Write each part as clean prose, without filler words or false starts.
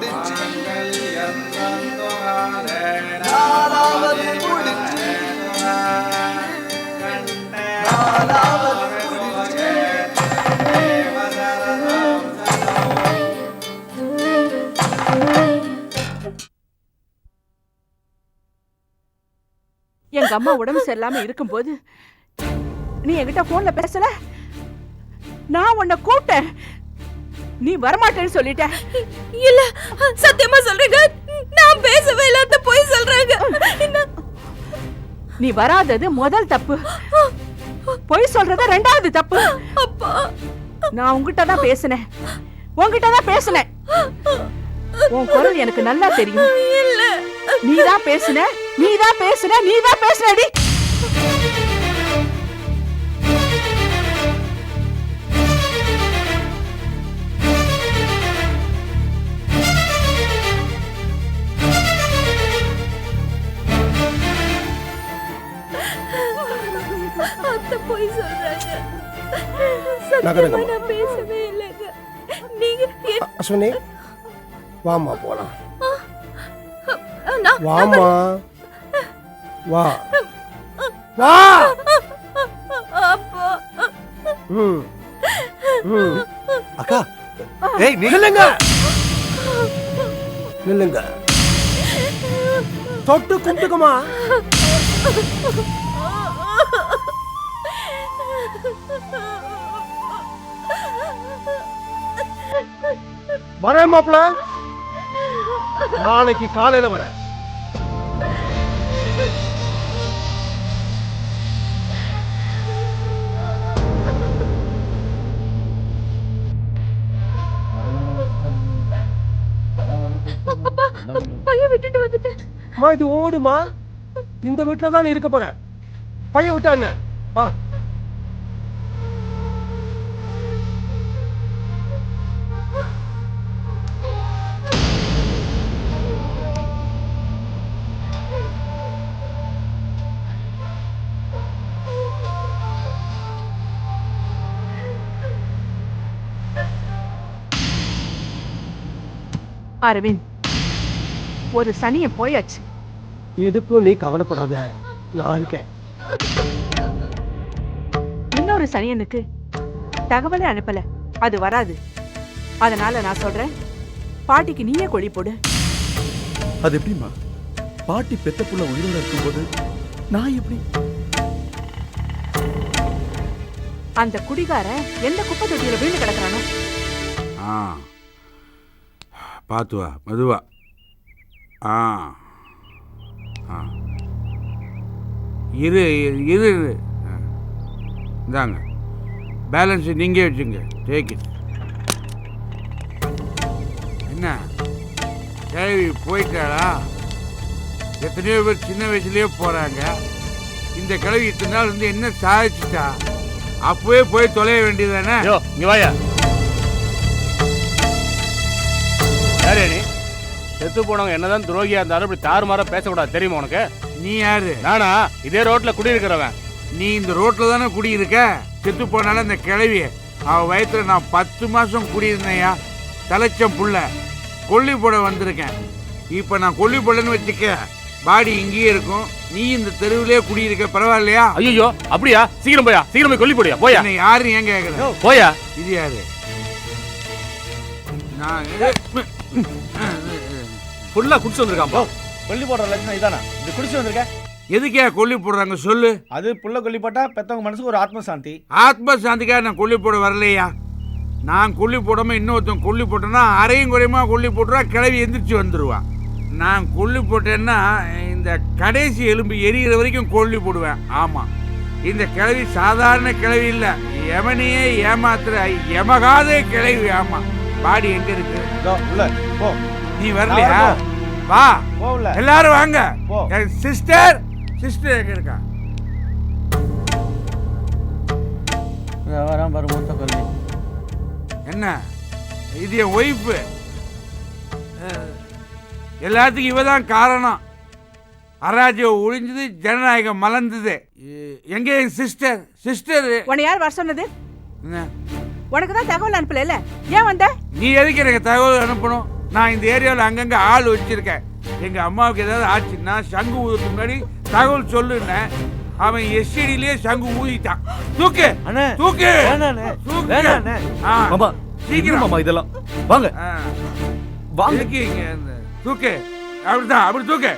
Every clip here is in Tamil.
முடிச்சு நாலாவது முடிச்சு நாலாவது முடிச்சு எங்க அம்மா உடம்பு சரியில்லாம இருக்கும்போது நீ என்கிட்ட போன்ல பேசல. நான் உன்னை கூப்பிட்டேன், நீ வரமாட்டேன்னு சொல்லிட்ட. இல்ல சத்தியமா சொல்றேங்க, நான் பேசவே இல்லாத போய் சொல்றாங்க. நீ வராதது முதல் தப்பு, பொய் சொல்றது ரெண்டாவது தப்பு. அப்பா நான் உன்கிட்ட தான் பேசினேன், உன் குரல் எனக்கு நல்லா தெரியும். இல்ல நீதான் பேசுனடி. அத்தை போய் சொல்றாங்க. சத்தியமா நான் பேசவே இல்லைங்க. நீங்க அஸ்வினி வாமா போலாம். நான் வாமா வா வா. அப்பா அக்கா ஏய் நில்லுங்க நில்லுங்க, தொட்டு கும்பிட்டுக்குமா. வரேன் மாப்பிள்ள, நாளைக்கு காலையில வரேன். பையன் விட்டுட்டு வந்துட்டேன். அம்மா இது ஓடுமா, இந்த வீட்டுல தான் இருக்க போற. பையன் விட்டாங்க வா. அரவிந்த், ஒரு சனிய போயாச்சு. எதுக்கும் நீ கவலைப்படாத, நான் இருக்கேன். இன்னொரு சனியனுக்கு தகவலே அனுப்பல, அது வராது. அதனால நான் சொல்றேன், பாட்டிக்கு நீயே கொடி போடு. அது எப்படிமா? பாட்டி பெத்த புள்ள உயிரோட இருக்கும்போது நான் எப்படி? அந்த குடிகார எந்த குப்பை தொட்டியில விழுந்து கிடக்குறானோ. பார்த்து வா, மெதுவா. இரு இந்தாங்க, பேலன்ஸ் நீங்கள் வச்சுங்க. Take it. என்ன கேள்வி போயிட்டாளா? எத்தனையோ பேர் சின்ன வயசுலேயே போகிறாங்க. இந்த கிழவி இத்தனை நாள் வந்து என்ன சாதிச்சுட்டா? அப்பவே போய் தொலைய வேண்டியது தானே. இங்க வாயா. யாரே நீ? செத்து போனவங்க என்னதான் துரோகியா இருந்தாலும் இப்படி தாறுமாறா பேசக்கூடாது, தெரியுமா உனக்கு? நீ யாரு? நானா? இதே ரோட்ல குடியிருக்கிறவன். நீ இந்த ரோட்ல தானே குடியிருக்க. செத்து போனால இந்த கிழவி அவ வயத்துல நான் 10 மாசம் குடியிருந்தேயா. தலைச்சம் புள்ள கொல்லி போட வந்திருக்கேன். இப்ப நான் கொல்லி போடலன்னு வச்சுக்க, பாடி இங்கேயே இருக்கும். நீ இந்த தெருவிலே குடியிருக்க, பரவாயில்லையா? ஐயோ அப்படியா? சீக்கிரம் போயா, சீக்கிரம் போய் கொல்லி போடியா. போயா. யாரு ஏன் கேக்குற? போயா. இது யாரு? நான் ஃபுல்லா குடிச்சு வந்திருக்கான். போ. கொல்லி போடுற லட்சணம் இதானா? இது குடிச்சு வந்திருக்க. எதுக்கே கொல்லி போடுறாங்க சொல்லு. அது புள்ள கொல்லி போட்டா பெத்தவங்க மனசுக்கு ஒரு ஆத்ம சாந்தி. ஆத்ம சாந்திக்காக நான் கொல்லி போட வரலையா. நான் கொல்லி போடாம இன்னொருத்தன் கொல்லி போட்டேன்னா அரையும் குறையுமா கொல்லி போட்டுருவா, கிளவி எந்திரிச்சு வந்துடுவான். நான் கொல்லி போட்டேன்னா இந்த கடைசி எலும்பு எரிகிற வரைக்கும் கொல்லி போடுவேன். ஆமாம், இந்த கிளவி சாதாரண கிளவி இல்லை, எவனையே ஏமாத்துற எமகாதே கிளவி. ஆமாம், பாடி எங்க இருக்கு? உள்ள போ. நீ வரலையா? வா, எல்லாரும் வாங்க. சிஸ்டர் சிஸ்டர் எங்க இருக்கா? வரான் பாரு மூத்த கொல்லி. என்ன இது? என் ஒய்ஃபு. எல்லாத்துக்கும் இவதான் காரணம். அராஜ்யம் ஒழிஞ்சது, ஜனநாயகம் மலர்ந்தது. எங்க என் சிஸ்டர்? சிஸ்டர் உன்னை யார் வர சொன்னது? என்ன? உனக்கு தான் தகவல் அனுப்பல, ஏன் வந்த? நீ எதுக்கு எனக்கு தகவல் அனுப்பணும்? நான் இந்த ஏரியாவில் அங்கங்கே ஆள் வச்சிருக்கேன். எங்கள் அம்மாவுக்கு ஏதாவது ஆச்சுன்னா சங்கு ஊதுறதுக்கு முன்னாடி தகவல் சொல்லுன்னேன். அவன் எஸ்டிடிலேயே சங்கு ஊதிட்டான். தூக்கு அண்ணே தூக்கு வேணாண்ணே தூக்கு. வேணாண்ணே ஆ, மாமா சீக்கிரம். சீக்கிரம் மாமா இதெல்லாம் வாங்க ஆ, வாங்க எதுக்கு இங்க இந்த தூக்கு? அப்படிதான், அப்படி தூக்கு.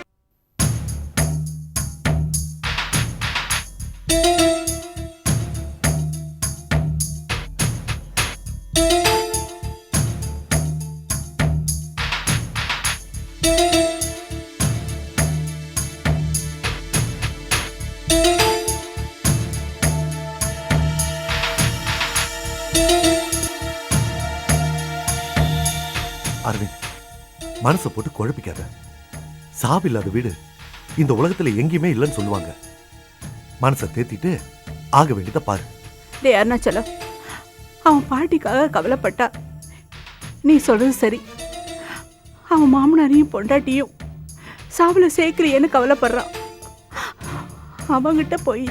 அரவிந்த், மனசை போட்டு குழப்பிக்காத. சாவில்லாத வீடு இந்த உலகத்துல எங்கேயுமே இல்லைன்னு சொல்லுவாங்க. மனசை தேத்திட்டு ஆக வேண்டியதை பாரு. டே அருணாச்சலம், அவன் பாட்டிக்காக கவலைப்பட்டா. நீ சொல்றது சரி. அவன் மாமனாரையும் பொண்டாட்டியும் சாவுல சேர்க்கிறியேன்னு கவலைப்படுறான். அவங்கிட்ட போய்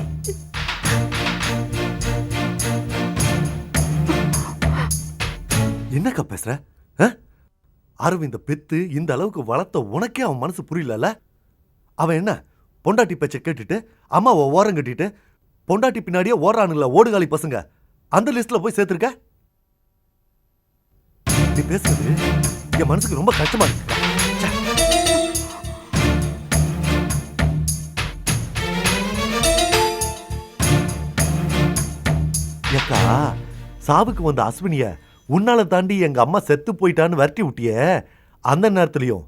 என்னக்கா பேசுற? அரவிந்த பெத்து இந்த அளவுக்கு வளர்த்த உனக்கே அவன் மனசு புரியல. அவன் என்ன பொண்டாட்டி பேச்சை கேட்டுட்டு அம்மாவை ஓரம் கட்டிட்டு பொண்டாட்டி பின்னாடியே ஓடுறானுங்கள ஓடுகாலி பசங்க, அந்த லிஸ்ட்ல போய் சேர்த்திருக்க? நீ பேசுறது என் மனசுக்கு ரொம்ப கஷ்டமா இருக்கு. ஏக்கா, சாவுக்கு வந்த அஸ்வினிய உன்னால தாண்டி எங்க அம்மா செத்து போயிட்டான்னு விரட்டி விட்டியே, அந்த நேரத்துலயும்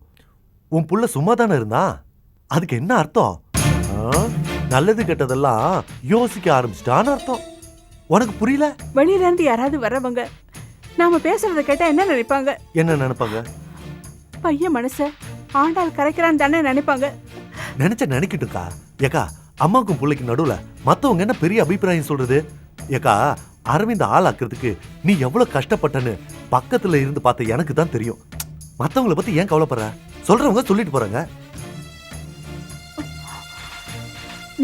உன் புள்ள சும்மா தானே இருந்தான். அதுக்கு என்ன அர்த்தம்? நல்லது கெட்டதெல்லாம் யோசிக்க ஆரம்பிச்சிட்டான்னு அர்த்தம். உனக்கு புரியல? வெளியில இருந்து யாராவது வர்றவங்க நாம பேசுறத கேட்டா என்ன நினைப்பாங்க? என்ன நினைப்பாங்க? பையன் மனச ஆண்டாள் கரைக்கிறான்னு தானே நினைப்பாங்க. நினைக்கட்டும்க்கா. ஏக்கா, அம்மாவுக்கும் பிள்ளைக்கு நடுவுல மத்தவங்க என்ன பெரிய அபிப்பிராயம் சொல்றது? ஏக்கா, அரவிந்த் ஆளாக்குறதுக்கு நீ எவ்வளவு கஷ்டப்பட்டன்னு பக்கத்துல இருந்து பார்த்த எனக்கு தான் தெரியும். மத்தவங்களை பத்தி ஏன் கவலைப்படுற? சொல்றவங்க சொல்லிட்டு போறாங்க.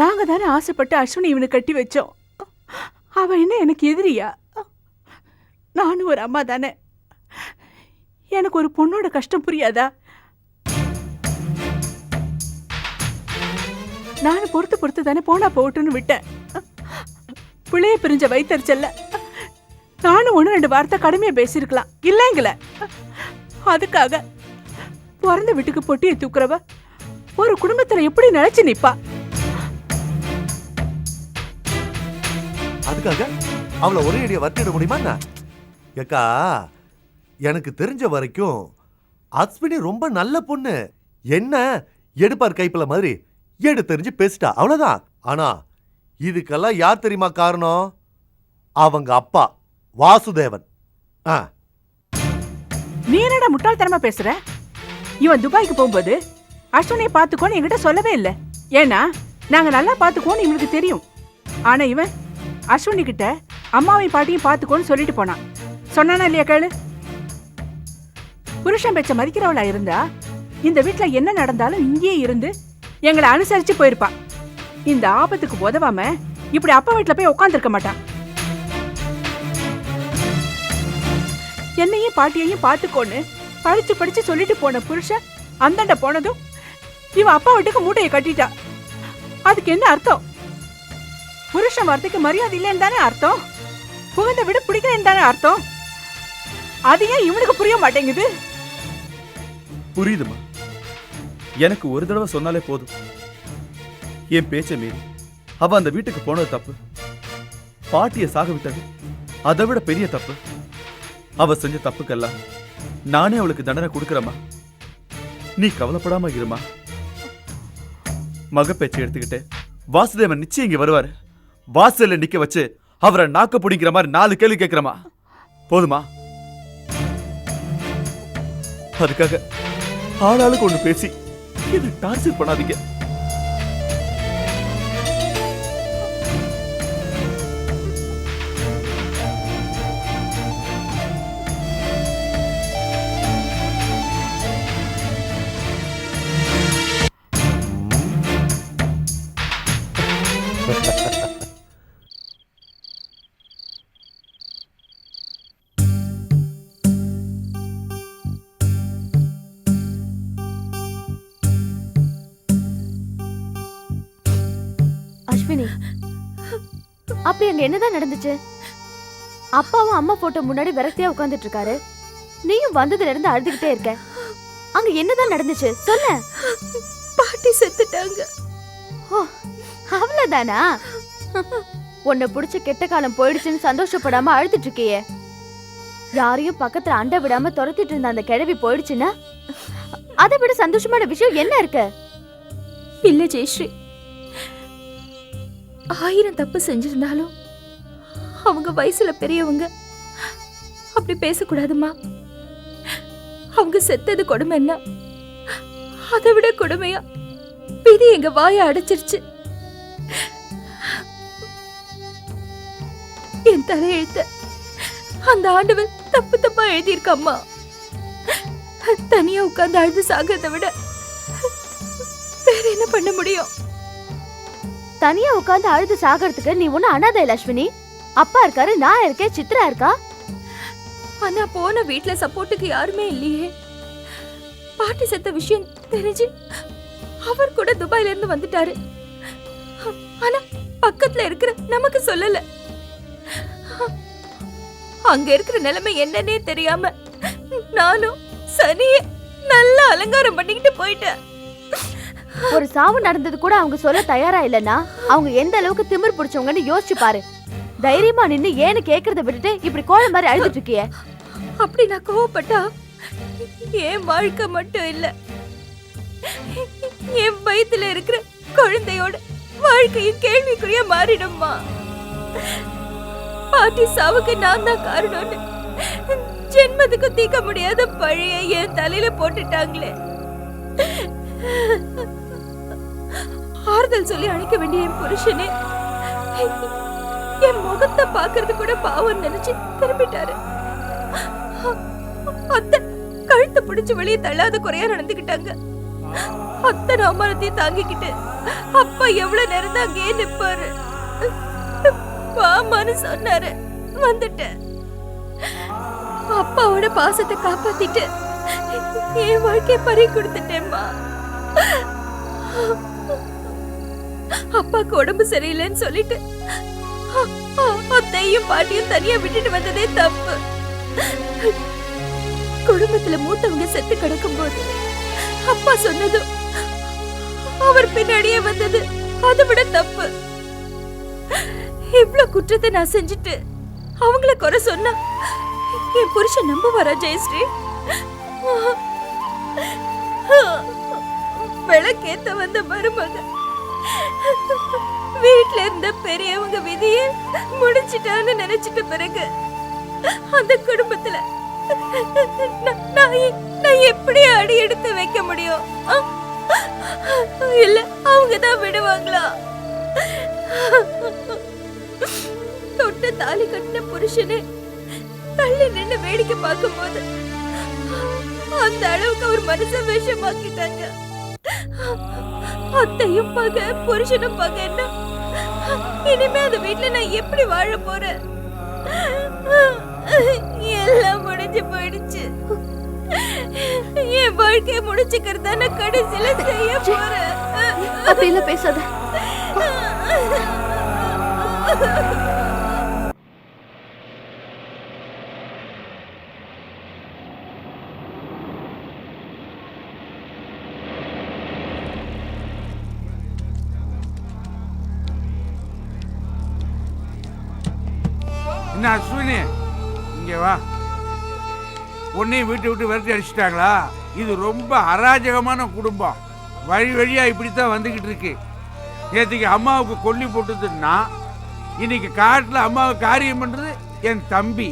நாங்க தானே ஆசைப்பட்டு அஸ்வினி இவனை கட்டி வச்சோம். அவன் என்ன எனக்கு எதிரியா? நானும் ஒரு அம்மா தானே. எனக்கு ஒரு பொண்ணோட கஷ்டம் புரியாதா? நானும் பொறுத்து தானே போனா போட்டுன்னு விட்டேன். பிள்ளைய பிரிஞ்ச வைத்தறிச்சல்ல நானும் 1-2 வார்த்தை கடுமையா பேசிருக்கலாம் இல்லைங்கள. அதுக்காக பிறந்த வீட்டுக்கு பொட்டியை தூக்குறவ ஒரு குடும்பத்துல எப்படி நினைச்சு நிப்பா? அதுக்காக அவளை ஒரே அடியை வட்டிட முடியுமா என்ன? ஏக்கா, எனக்கு தெரிஞ்ச வரைக்கும் அஸ்வினி ரொம்ப நல்ல பொண்ணு. என்ன எடுப்பார் கைப்பிள்ள மாதிரி எடு தெரிஞ்சு பேசிட்டா, அவ்வளவுதான். ஆனா இதுக்கெல்லாம் யார் தெரியுமா காரணம்? அவங்க அப்பா வாசுதேவன். நீ என்னடா முட்டாள்தனமா பேசுற? இவன் துபாய்க்கு போகும்போது அஸ்வினியை பாத்துக்கோன்னு என்கிட்ட சொல்லவே இல்லை. ஏன்னா நாங்க நல்லா பாத்துக்கோன்னு இவனுக்கு தெரியும். ஆனா இவன் அஸ்வினி கிட்ட அம்மாவையும் பாட்டியும் பாத்துக்கோன்னு சொல்லிட்டு போனான். சொன்னானா இல்லையா கேளு? புருஷன் பேச்ச மதிக்கிறவளா இருந்தா இந்த வீட்டுல என்ன நடந்தாலும் இங்கேயே இருந்து எங்களை அனுசரிச்சு போயிருப்பான். இந்த ஆபத்துக்கு உதவாம இப்படி அப்பா வீட்டுல போய் உட்கார்ந்துருக்க மாட்டான். என்னையும் பாட்டியையும் பாத்துக்கோன்னு படிச்சு சொல்லிட்டு போன புருஷன் அந்தாண்ட போனதும் இவன் அப்பா வீட்டுக்கு மூட்டையை கட்டிட்டா. அதுக்கு என்ன அர்த்தம்? புருஷன் வார்த்தைக்கு மரியாதை இல்லைன்னு தானே அர்த்தம். புகுந்த விட பிடிக்கலன்னு தானே அர்த்தம். அது ஏன் இவனுக்கு புரிய மாட்டேங்குது? புரியுதுமா. எனக்கு ஒரு தடவை சொன்னாலே போதும். என் பேச்சை மீறி அவ அந்த வீட்டுக்கு போனது தப்பு. பாட்டிய சாக விட்டது அதை விட பெரிய தப்பு. அவ செஞ்ச தப்புக்கெல்லாம் நானே அவளுக்கு தண்டனை கொடுக்கறமா. நீ கவலைப்படாம இருமா. மக பேச்சை எடுத்துக்கிட்டு வாசுதேவன் நிச்சயம் இங்க வருவாரு. வாசல்ல நிக்க வச்சு அவரை நாக்க பிடிக்கிற மாதிரி 4 கேள்வி கேட்கிறமா. போதுமா? அதுக்காக ஆளாளுக்கு ஒண்ணு பேசி இதை டார்ச்சர் பண்ணாதீங்க. அஸ்வினி, அப்படி அங்க என்னதான் நடந்துச்சு? அப்பாவும் அம்மா போட்டோ முன்னாடி விரக்தியா உட்கார்ந்துட்டு இருக்காரு, நீயும் வந்ததுல இருந்து அழுதுகிட்டே இருக்க. அங்க என்னதான் நடந்துச்சு சொல்ல. பாட்டி செத்துட்டாங்க. ஓ, அவ்வளவுதானா? உன்னை புடிச்ச கெட்ட காலம் போயிடுச்சுன்னு சந்தோஷப்படாம அழுதுட்டு இருக்கியே. யாரையும் பக்கத்துல அண்ட விடாம துரத்திட்டு இருந்த அந்த கிழவி போயிடுச்சுன்னா அதை விட சந்தோஷமான விஷயம் என்ன இருக்கு? இல்ல ஜெயஸ்ரீ, 1000 தப்பு செஞ்சிருந்தாலும் அவங்க வயசுல பெரியவங்க, அப்படி பேசக்கூடாதுமா. அவங்க செத்தது கொடுமை என்ன, அதை விட கொடுமையா விதி எங்க வாய அடைச்சிருச்சு. என் தலையெழுத்த அந்த ஆண்டவன் தப்பு தப்பா எழுதியிருக்கம்மா. தனியா உட்கார்ந்து அழுது சாகிறத விட வேற என்ன பண்ண முடியும்? தனியா உட்கார்ந்து அழுது சாகிறதுக்கு நீ ஒண்ணு அனாதை இல்ல அஸ்வினி. அப்பா இருக்காரு, நான் இருக்கேன், சித்ரா இருக்கா. ஆனா போன வீட்ல சப்போர்ட்டுக்கு யாருமே இல்லையே. பாட்டி செத்த விஷயம் தெரிஞ்சு அவர் கூட துபாயில இருந்து வந்துட்டாரு. ஆனா பக்கத்துல இருக்கிற நமக்கு சொல்லல. அங்க இருக்கிற நிலைமை என்னன்னே தெரியாம நானும் சனிய நல்லா அலங்காரம் பண்ணிக்கிட்டு போயிட்டேன். ஒரு சாவு நடந்தது கூட அவங்க சொல்ல தயாரா இல்லனா அவங்க எந்த அளவுக்கு திமிர் பிடிச்சவங்கன்னு யோசிச்சு பாரு. தைரியமா நின்னு ஏன்னு கேக்குறத விட்டுட்டு இப்படி கோழ மாதிரி அழுதுட்டு இருக்கியே. அப்படி நான் கோவப்பட்டா என் வாழ்க்கை மட்டும் இல்ல, என் வயித்துல இருக்கிற குழந்தையோட வாழ்க்கையும் கேள்விக்குறியா மாறிடும்மா. பாட்டி சாவுக்கு நான் தான் காரணம்னு ஜென்மத்துக்கு தீர்க்க முடியாத பழிய என் தலையில போட்டுட்டாங்களே. ஆறுதல் சொல்லி அழைக்க வேண்டிய என் புருஷனே என் முகத்தை பாக்குறது கூட பாவம் நினைச்சு திரும்பிட்டாரு. அத்தை கழுத்து பிடிச்சு வெளியே தள்ளாத குறையா நடந்துகிட்டாங்க. அத்தனை அவமானத்தையும் தாங்கிக்கிட்டு அப்பா எவ்வளவு நேரம் தான் அங்கேயே நிப்பாரு. வாமான்னு சொன்னாரு, வந்துட்டேன். அப்பாவோட பாசத்தை காப்பாத்திட்டு என் வாழ்க்கைய பறி கொடுத்துட்டேம்மா. அப்பாக்கு உடம்பு சரியில்லைன்னு சொல்லிட்டு அத்தையும் பாட்டியும் தனியா விட்டுட்டு வந்ததே தப்பு. குடும்பத்துல மூத்தவங்க செத்து கிடக்கும் போது அப்பா சொன்னதும் அவர் பின்னாடியே வந்தது அதை விட தப்பு. இவ்வளவு குற்றத்தை நான் செஞ்சுட்டு அவங்கள குறை சொன்னா என் புருஷன் நம்புவாரா ஜெயஸ்ரீ? விளக்கேத்த வந்த மருமக வீட்ல இருந்த பெரியவங்க விதியை முடிச்சிட்டான்னு நினைச்சிட்ட பிறகு அந்த குடும்பத்துல நான் எப்படி அடி எடுத்து வைக்க முடியும்? இல்ல அவங்கதான் விடுவாங்களா? தொட்ட தாலி கட்டின புருஷனே தள்ளி நின்று வேடிக்கை பார்க்கும் போது அந்த அளவுக்கு அவர் மனச விஷமாக்கிட்டாங்க. அத்தையும் பகை, புருஷனும் பகைன்னா இனிமே அந்த வீட்டுல நான் எப்படி வாழ போறேன்? எல்லாம் முடிஞ்சு போயிடுச்சு. என் வாழ்க்கைய முடிச்சுக்கிறதா நான் கடைசியில செய்ய போறேன். அப்படிலாம் பேசாத. என்ன அஸ்வினி, இங்க வா. உன்னையும் வீட்டை விட்டு விரட்டி அடிச்சிட்டாங்களா? இது ரொம்ப அராஜகமான குடும்பம். வழி வழியா இப்படித்தான் வந்துகிட்டு இருக்கு. நேற்றுக்கு அம்மாவுக்கு கொல்லி போட்டதுன்னா இன்னைக்கு காட்டில் அம்மாவுக்கு காரியம் பண்றது என் தம்பி.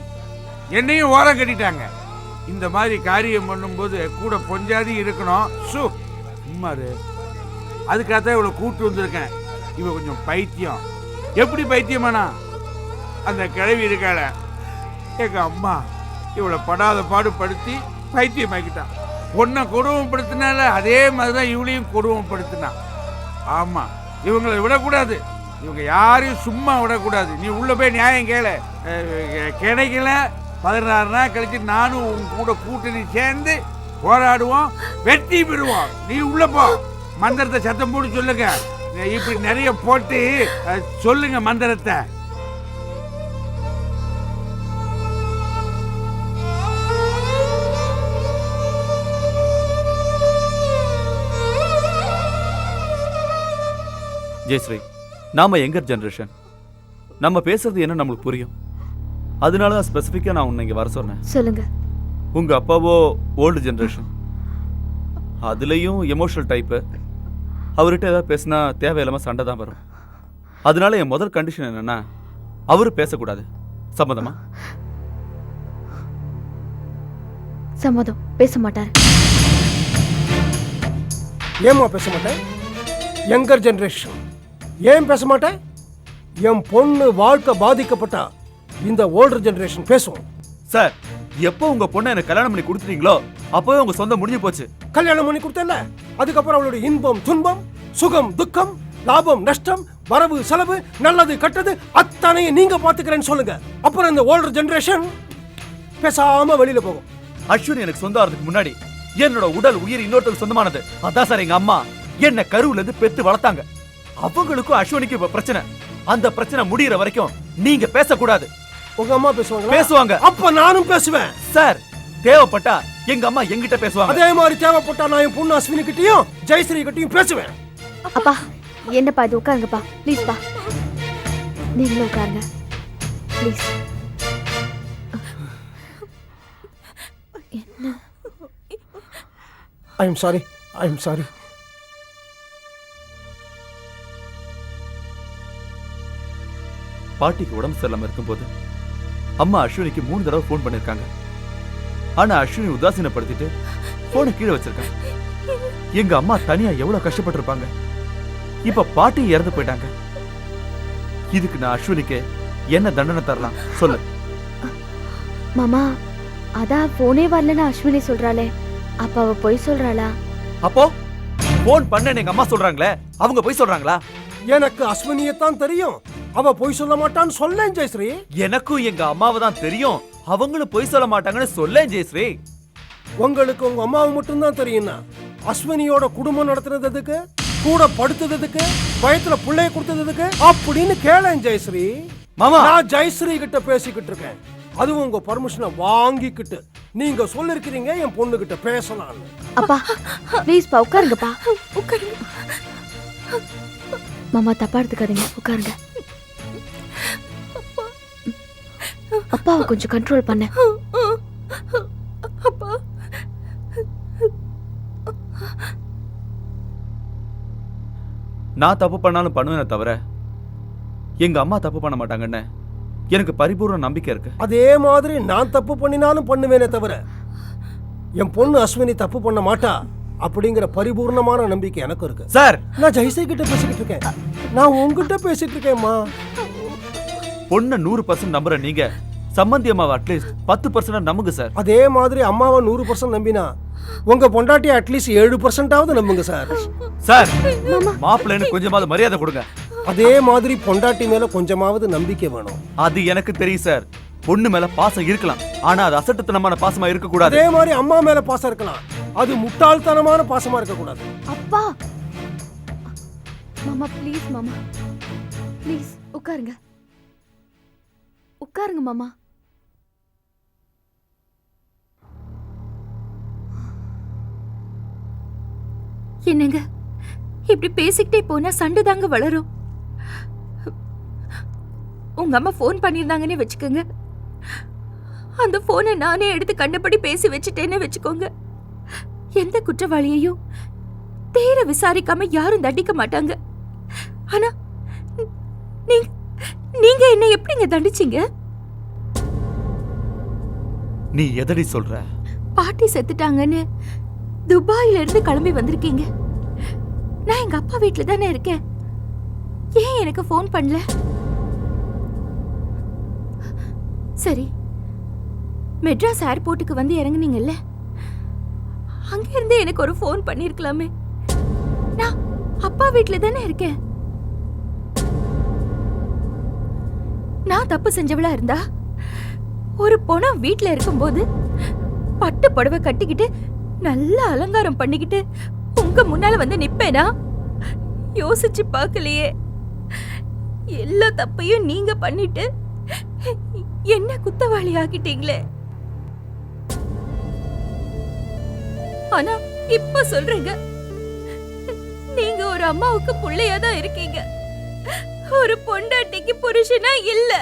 என்னையும் ஓரம் கட்டிட்டாங்க. இந்த மாதிரி காரியம் பண்ணும்போது கூட பொஞ்சாதி இருக்கணும். சும்மாரு, அதுக்காகத்தான் இவளை கூப்பிட்டு வந்திருக்கேன். இவ கொஞ்சம் பைத்தியம். எப்படி பைத்தியமானா, அந்த கிழவி இருக்காள எங்க அம்மா இவளை படாத பாடுபடுத்தி பைத்தியமாக்கிட்டான். பொண்ணை கொடுமைப்படுத்தினால அதே மாதிரிதான் இவளையும் கொடுமைப்படுத்தினான். ஆமா, இவங்களை விடக்கூடாது. இவங்க யாரையும் சும்மா விடக்கூடாது. நீ உள்ள போய் நியாயம் கேள. கிடைக்கல 16 நாள் கழிச்சு நானும் உன் கூட கூட்டணி சேர்ந்து போராடுவோம், வெற்றி பெறுவோம். நீ உள்ள போ. மந்திரத்தை சத்தம் போட்டு சொல்லுங்க. இப்படி நிறைய போட்டு சொல்லுங்க மந்திரத்தை. ஜெயஸ்ரீ, நாம யங்கர் ஜெனரேஷன். நம்ம பேசுறது என்ன நம்மளுக்கு புரியும். அதனால தான் ஸ்பெசிஃபிக்காக நான் உன்னை இங்கே வர சொன்னேன். சொல்லுங்க. உங்க அப்பாவோ ஓல்டு ஜெனரேஷன், அதுலேயும் எமோஷனல் டைப்பு. அவர்கிட்ட ஏதாவது பேசினா தேவையில்லாமல் சண்டை தான் வரும். அதனால என் முதல் கண்டிஷன் என்னன்னா, அவரு பேசக்கூடாது. சம்மதமா? சம்மதம். பேச மாட்டாரு. ஏமா பேச மாட்டேன்? யங்கர் ஜெனரேஷன் ஏன் பேச மாட்டேன்? என் பொண்ணு வாழ்க்கை பாதிக்கப்பட்டா இந்த ஓல்டர் ஜெனரேஷன் பேசுவோம். சார், எப்போ உங்க பொண்ணை எனக்கு கல்யாணம் பண்ணி கொடுத்துட்டீங்களோ அப்போவே உங்க சொந்தம் முடிஞ்சு போச்சு. கல்யாணம் பண்ணி கொடுத்தல, அதுக்கப்புறம் அவளுடைய இன்பம் துன்பம், சுகம் துக்கம், லாபம் நஷ்டம், வரவு செலவு, நல்லது கெட்டது அத்தனையும் நீங்க பாத்துக்கிறேன்னு சொல்லுங்க. அப்புறம் இந்த ஓல்டர் ஜெனரேஷன் பேசாம வெளியில போகும். அஸ்வினி எனக்கு சொந்தம் ஆகிறதுக்கு முன்னாடி என்னோட உடல் உயிர் இன்னொருத்தருக்கு சொந்தமானது. அதான் சார் எங்க அம்மா என்ன கருவுல இருந்து பெத்து வளர்த்தாங்க. அவங்களுக்கும் அஸ்வினிக்கும் இப்ப பிரச்சனை. அந்த பிரச்சனை முடியற வரைக்கும் நீங்க பேசக்கூடாது. உங்க அம்மா பேசுவாங்க? பேசுவாங்க. அப்ப நானும் பேசுவேன். சார், தேவைப்பட்டா எங்க அம்மா எங்கிட்ட பேசுவாங்க. அதே மாதிரி தேவைப்பட்டா நான் என் பொண்ணு அஸ்வினி கிட்டயும் ஜெயஸ்ரீ கிட்டயும் பேசுவேன். அப்பா என்னப்பா இது? உட்காருங்கப்பா ப்ளீஸ் பா. நீங்களும் உட்காருங்க ப்ளீஸ். என்ன? I am sorry, I am sorry. பாட்டிக்கு உடம்பு சரியில்லாம இருக்கும்போது அம்மா அஸ்வினிக்கு 3 தடவை ஃபோன் பண்ணிருக்காங்க. ஆனா அஸ்வினி உதாசீனப்படுத்திட்டு போனை கீழே வச்சிருக்காங்க. எங்க அம்மா தனியா எவ்வளவு கஷ்டப்பட்டு இருப்பாங்க. இப்ப பாட்டி இறந்து போயிட்டாங்க. இதுக்கு நான் அஸ்வினிக்கு என்ன தண்டனை தரலாம் சொல்லு. மாமா, அதான் போனே வரலன்னு அஸ்வினி சொல்றாளே, அப்ப அவ பொய் சொல்றாளா? அப்போ போன் பண்ண எங்க அம்மா சொல்றாங்களே, அவங்க பொய் சொல்றாங்களா? எனக்கு அஸ்வினியத்தான் தெரியும், அவ பொய் சொல்ல மாட்டான்னு சொல்லேன் ஜெயஸ்ரீ. எனக்கும் எங்க அம்மாவை தான் தெரியும், அவங்களும் பொய் சொல்ல மாட்டாங்கன்னு சொல்லேன் ஜெயஸ்ரீ. உங்களுக்கு உங்க அம்மாவை மட்டும்தான் தெரியும்னா அஸ்வினியோட குடும்பம் நடத்துனதுக்கு, கூட படுத்ததுக்கு, பயத்துல பிள்ளைய கொடுத்ததுக்கு அப்படின்னு கேளேன் ஜெயஸ்ரீ. மாமா, நான் ஜெயஸ்ரீ கிட்ட பேசிக்கிட்டு இருக்கேன். அதுவும் உங்க பர்மிஷனை வாங்கிக்கிட்டு. நீங்க சொல்லிருக்கிறீங்க என் பொண்ணு கிட்ட பேசலாம். அப்பா ப்ளீஸ் பா, உட்காருங்கப்பா. உட்காருங்க. மாமா தப்பா எடுத்துக்காதீங்க, உட்காருங்க. அப்பாவை கொஞ்சம் கண்ட்ரோல் பண்ண. அப்பா, நான் தப்பு பண்ணாலும் பண்ணுவேனே தவிர எங்க அம்மா தப்பு பண்ண மாட்டாங்கன்னு எனக்கு பரிபூர்ண நம்பிக்கை இருக்கு. அதே மாதிரி நான் தப்பு பண்ணினாலும் பண்ணுவேனே தவிர என் பொண்ணு அஸ்வினி தப்பு பண்ண மாட்டா அப்படிங்கிற பரிபூர்ணமான நம்பிக்கை எனக்கு இருக்கு. சார், நான் ஜெயஸ்ரீ கிட்ட பேசிக்கிட்டு இருக்கேன். நான் உங்ககிட்ட பேசிட்டு இருக்கேன்மா. பொண்ணை 100% நம்புற நீங்க சம்பந்தி அம்மாவை அட்லீஸ்ட் 10% நம்புங்க சார். அதே மாதிரி அம்மாவை 100% நம்பினா உங்க பொண்டாட்டி அட்லீஸ்ட் 7%ஆவது நம்புங்க சார். சார், மாப்பிள்ளைன்னு கொஞ்சமாவது மரியாதை கொடுங்க. அதே மாதிரி பொண்டாட்டி மேல கொஞ்சமாவது நம்பிக்கை வேணும். அது எனக்கு தெரியும் சார். பொண்ணு மேல பாசம் இருக்கலாம், ஆனா அது அசட்டுத்தனமான பாசமா இருக்க கூடாது. அதே மாதிரி அம்மா மேல பாசம் இருக்கலாம், அது முட்டாள்தனமான பாசமா இருக்க கூடாது. அப்பா, மாமா ப்ளீஸ், மாமா ப்ளீஸ் உட்காருங்க, உட்காருங்க மாமா. என்னங்க இப்படி பேசிக்கிட்டே போனா சண்டை தாங்க வளரும். உங்க அம்மா போன் பண்ணிருந்தாங்கன்னு வச்சுக்கோங்க, அந்த போனை நானே எடுத்து கண்டபடி பேசி வச்சுட்டேன்னு வச்சுக்கோங்க, எந்த குற்றவாளியையும் தேர விசாரிக்காம யாரும் தண்டிக்க மாட்டாங்க. ஆனா நீங்க என்ன எப்படிங்க தண்டிச்சீங்க? நீ எதடி சொல்ற? பாட்டி செத்துட்டாங்கன்னு துபாயில இருந்து கிளம்பி வந்திருக்கீங்க. நான் எங்க அப்பா வீட்டுல தானே இருக்கேன். ஏன் எனக்கு போன் பண்ணல? சரி, மெட்ராஸ் ஏர்போர்ட்டுக்கு வந்து இறங்குனீங்கல்ல, அங்க இருந்து எனக்கு ஒரு போன் பண்ணிருக்கலாமே. நான் அப்பா வீட்டுல தானே இருக்கேன். நான் தப்பு செஞ்சவளா இருந்தா ஒரு பொண்ணு வீட்டுல இருக்கும்போது பட்டு புடவை கட்டிக்கிட்டு நல்ல அலங்காரம் பண்ணிக்கிட்டு உங்க முன்னால வந்து நிப்பேனா? யோசிச்சு பார்க்கலையே. எல்லா தப்பையும் நீங்க பண்ணிட்டு என்ன குத்தவாளி ஆக்கிட்டீங்களே. ஆனா இப்ப சொல்றீங்க நீங்க ஒரு அம்மாவுக்கு புள்ளையா தான் இருக்கீங்க, ஒரு பொண்டாட்டிக்கு புருஷனா இல்ல.